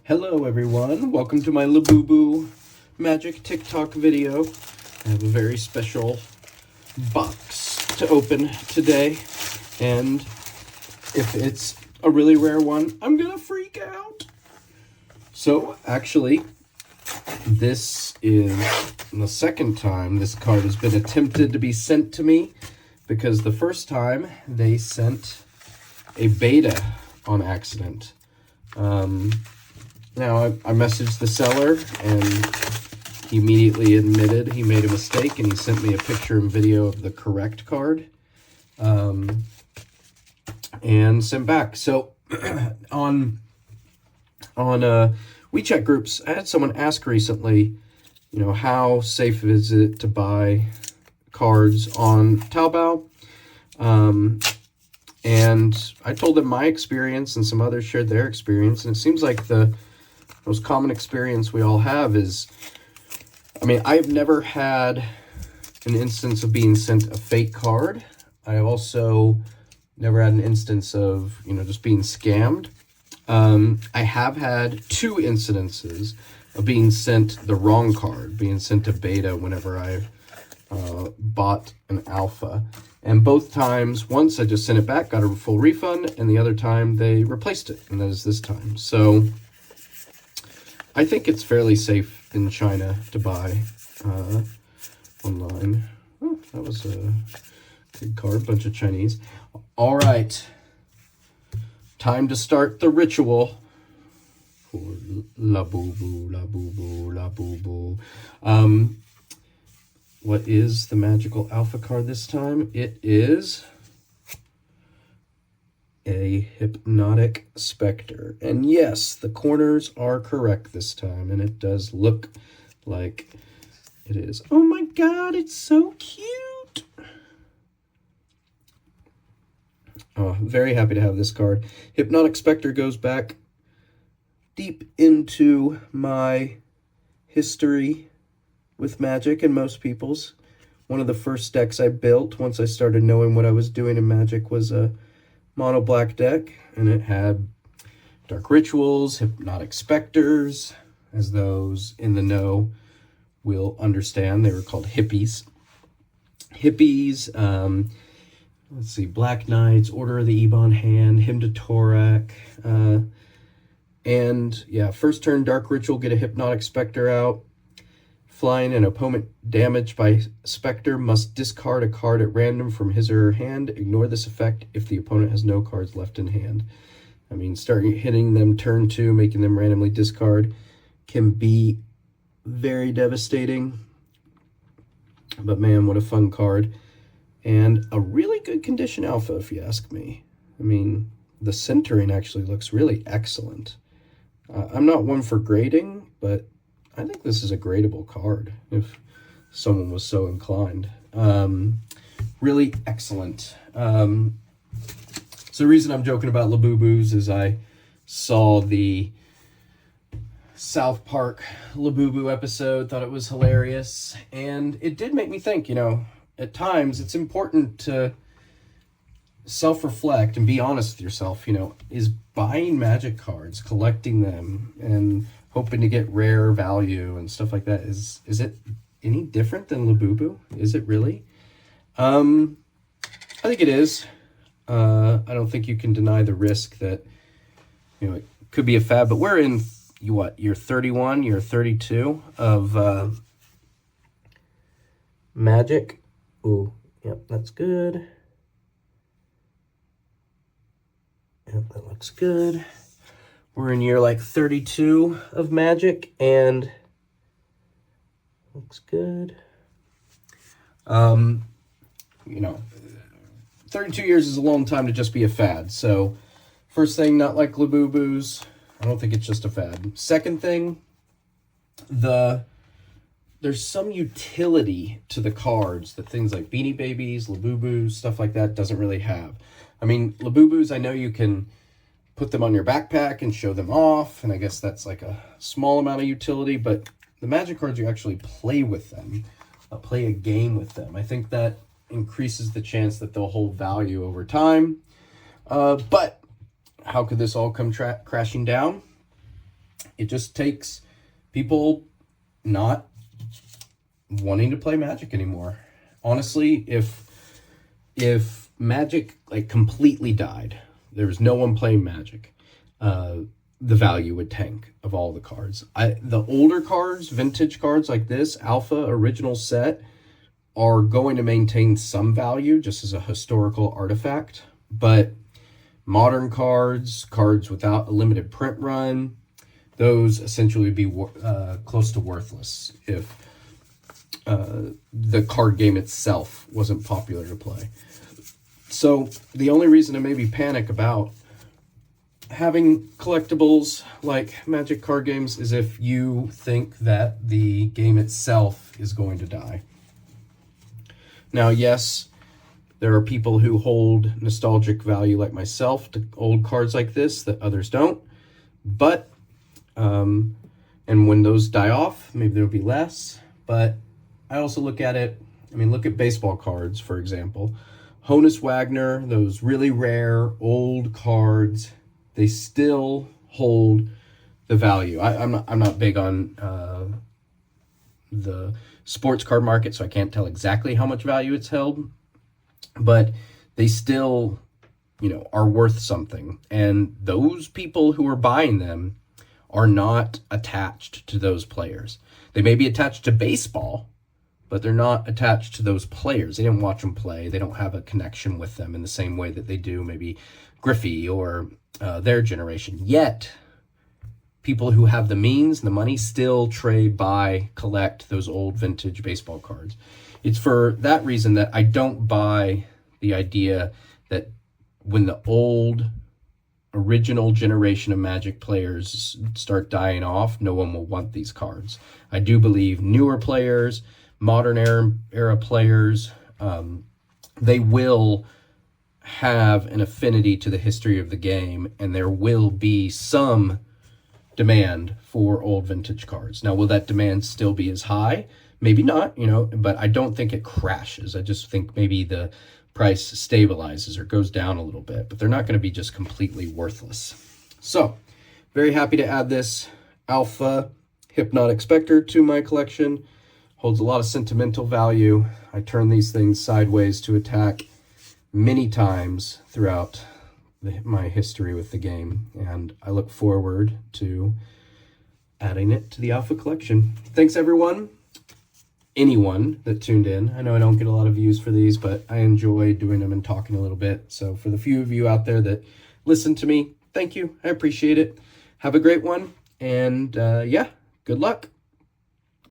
Hello everyone, welcome to my Labubu Magic TikTok video. I have a very special box to open today, and if it's a really rare one, I'm gonna freak out. So actually, this is the second time this card has been attempted to be sent to me, because the first time they sent a beta on accident. Now, I messaged the seller, and he immediately admitted he made a mistake, and he sent me a picture and video of the correct card, and sent back. So, on WeChat groups, I had someone ask recently, how safe is it to buy cards on Taobao? And I told them my experience, and some others shared their experience, and it seems like the most common experience we all have is, I've never had an instance of being sent a fake card. I also never had an instance of, just being scammed. I have had 2 incidences of being sent the wrong card, being sent a beta whenever I bought an alpha. And both times, once I just sent it back, got a full refund, and the other time they replaced it, and that is this time. So I think it's fairly safe in China to buy online. Oh, that was a good card, bunch of Chinese. All right, time to start the ritual for Labubu, Labubu, Labubu. What is the magical alpha card this time? It is a Hypnotic Specter. And yes, the corners are correct this time, and it does look like it is. Oh my god, it's so cute! Oh, very happy to have this card. Hypnotic Specter goes back deep into my history with Magic and most people's. One of the first decks I built once I started knowing what I was doing in Magic was a mono black deck, and it had Dark Rituals, Hypnotic Specters, as those in the know will understand. They were called hippies. Let's see, Black Knights, Order of the Ebon Hand, Hymn to Torak, and yeah, first turn Dark Ritual, get a Hypnotic Specter out. Flying, an opponent damaged by Spectre must discard a card at random from his or her hand. Ignore this effect if the opponent has no cards left in hand. Starting hitting them turn 2, making them randomly discard can be very devastating. But man, what a fun card. And a really good condition alpha, if you ask me. The centering actually looks really excellent. I'm not one for grading, but I think this is a gradable card if someone was so inclined. Really excellent. So the reason I'm joking about Labubus is I saw the South Park Labubu episode, thought it was hilarious, and it did make me think, at times it's important to self-reflect and be honest with yourself. Is buying Magic cards, collecting them, and hoping to get rare value and stuff like that, is it any different than Labubu? Is it really? I think it is. I don't think you can deny the risk that, it could be a fad, but we're in, year 31, year 32 of Magic. Ooh, yep, that's good. Yep, that looks good. We're in year 32 of Magic, and looks good. 32 years is a long time to just be a fad. So, first thing, not like Labubus. I don't think it's just a fad. Second thing, there's some utility to the cards that things like Beanie Babies, Labubus, stuff like that doesn't really have. Labubus, I know you can put them on your backpack and show them off, and I guess that's like a small amount of utility, but the Magic cards, you actually play with them, play a game with them. I think that increases the chance that they'll hold value over time. But how could this all come crashing down? It just takes people not wanting to play Magic anymore. Honestly, if Magic like completely died, there was no one playing Magic, the value would tank of all the cards. The older cards, vintage cards like this, Alpha Original Set, are going to maintain some value just as a historical artifact, but modern cards, cards without a limited print run, those essentially would be close to worthless if the card game itself wasn't popular to play. So the only reason to maybe panic about having collectibles like Magic card games is if you think that the game itself is going to die. Now, yes, there are people who hold nostalgic value like myself to old cards like this that others don't, but and when those die off, maybe there'll be less. But I also look at it, look at baseball cards, for example. Honus Wagner, those really rare old cards, they still hold the value. I'm not big on the sports card market, so I can't tell exactly how much value it's held, but they still, are worth something. And those people who are buying them are not attached to those players. They may be attached to baseball, but they're not attached to those players. They didn't watch them play. They don't have a connection with them in the same way that they do maybe Griffey or their generation. Yet, people who have the means, the money, still trade, buy, collect those old vintage baseball cards. It's for that reason that I don't buy the idea that when the old original generation of Magic players start dying off, no one will want these cards. I do believe newer players, modern era players, they will have an affinity to the history of the game, and there will be some demand for old vintage cards. Now, will that demand still be as high? Maybe not, but I don't think it crashes. I just think maybe the price stabilizes or goes down a little bit, but they're not going to be just completely worthless. So, very happy to add this Alpha Hypnotic Specter to my collection. Holds a lot of sentimental value. I turn these things sideways to attack many times throughout my history with the game, and I look forward to adding it to the Alpha collection. Thanks, everyone. Anyone that tuned in. I know I don't get a lot of views for these, but I enjoy doing them and talking a little bit. So for the few of you out there that listen to me, thank you. I appreciate it. Have a great one, and yeah, good luck.